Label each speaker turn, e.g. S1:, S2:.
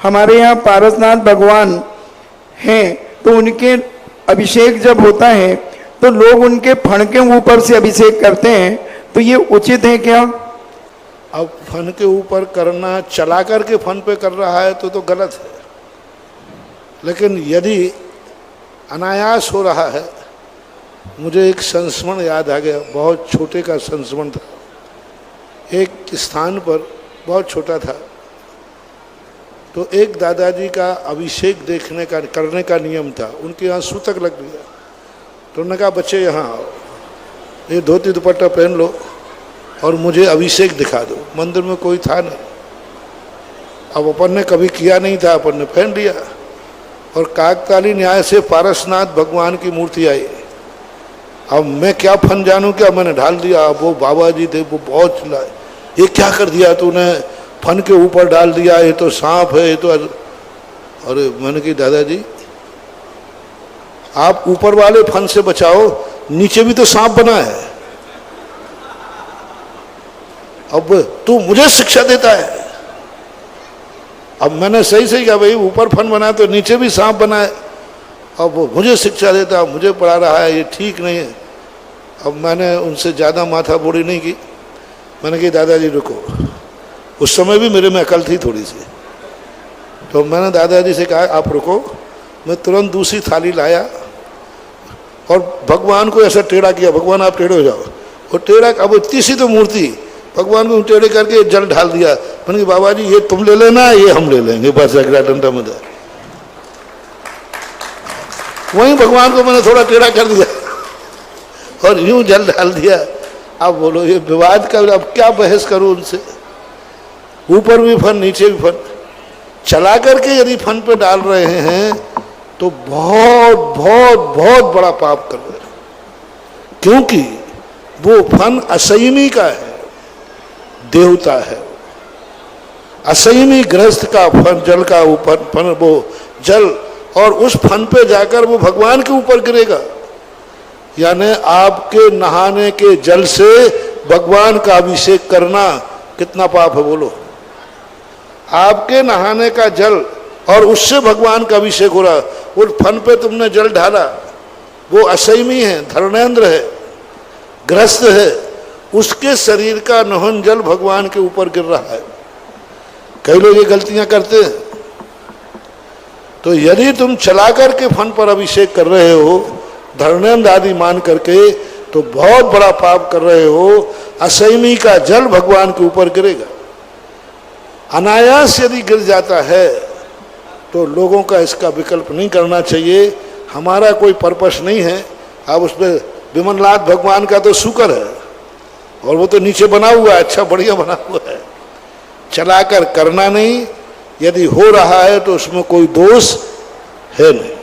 S1: हमारे यहाँ पारसनाथ भगवान हैं, तो उनके अभिषेक जब होता है तो लोग उनके फण के ऊपर से अभिषेक करते हैं, तो ये उचित है क्या?
S2: अब फन के ऊपर करना, चला करके फन पे कर रहा है तो गलत है। लेकिन यदि अनायास हो रहा है, मुझे एक संस्मरण याद आ गया, बहुत छोटे का संस्मरण था। एक स्थान पर बहुत छोटा था, तो एक दादाजी का अभिषेक देखने का करने का नियम था। उनके यहाँ सूतक लग गया, तो उन्होंने कहा बच्चे यहाँ आओ, ये धोती दुपट्टा पहन लो और मुझे अभिषेक दिखा दो। मंदिर में कोई था नहीं, अब अपन ने कभी किया नहीं था, अपन ने पहन लिया और काकताली न्याय से पारसनाथ भगवान की मूर्ति आई। अब मैं क्या फन जानूं, क्या मैंने ढाल दिया। अब वो बाबा जी थे, वो बहुत चिल्लाए, ये क्या कर दिया तूने, फन के ऊपर डाल दिया, ये तो सांप है, ये तो। अरे मैंने कही दादाजी आप ऊपर वाले फन से बचाओ, नीचे भी तो सांप बना है। अब तू मुझे शिक्षा देता है। अब मैंने सही सही कहा भाई, ऊपर फन बना तो नीचे भी सांप बना है। अब वो मुझे शिक्षा देता, मुझे पढ़ा रहा है, ये ठीक नहीं है। अब मैंने उनसे ज़्यादा माथा बोड़ी नहीं की। मैंने कही दादाजी रुको। उस समय भी मेरे में अकल थी थोड़ी सी, तो मैंने दादाजी से कहा आप रुको। मैं तुरंत दूसरी थाली लाया और भगवान को ऐसा टेढ़ा किया, भगवान आप टेढ़े हो जाओ। और टेढ़ा, अब इतनी सी तो मूर्ति, भगवान को टेढ़े करके जल ढाल दिया। मैंने कहा बाबा जी ये तुम ले लेना, ये हम ले लेंगे, बस अगला डंडा में दे। वहीं भगवान को मैंने थोड़ा टेढ़ा कर दिया और यूं जल डाल दिया। अब बोलो ये विवाद का, अब क्या बहस करूं उनसे। ऊपर भी फन, नीचे भी फन, चला करके यदि फन पे डाल रहे हैं तो बहुत बहुत बहुत बड़ा पाप कर रहे हैं, क्योंकि वो फन असंयमी का है, देवता है। असंयमी गृहस्थ का फन, जल का ऊपर फन, वो जल, और उस फन पे जाकर वो भगवान के ऊपर गिरेगा। यानी आपके नहाने के जल से भगवान का अभिषेक करना कितना पाप है बोलो। आपके नहाने का जल और उससे भगवान का अभिषेक हो रहा, उस फन पे तुमने जल ढाला, वो असंयमी है, धर्मेंद्र है, ग्रस्त है, उसके शरीर का नहन जल भगवान के ऊपर गिर रहा है। कई लोग ये गलतियां करते हैं। तो यदि तुम चला करके फन पर अभिषेक कर रहे हो, धर्मेंद्र आदि मान करके, तो बहुत बड़ा पाप कर रहे हो। असंयमी का जल भगवान के ऊपर गिरेगा। अनायास यदि गिर जाता है तो लोगों का इसका विकल्प नहीं करना चाहिए। हमारा कोई पर्पस नहीं है। अब उसमें विमलनाथ भगवान का तो शुक्र है, और वो तो नीचे बना हुआ है, अच्छा बढ़िया बना हुआ है। चलाकर करना नहीं, यदि हो रहा है तो उसमें कोई दोष है नहीं।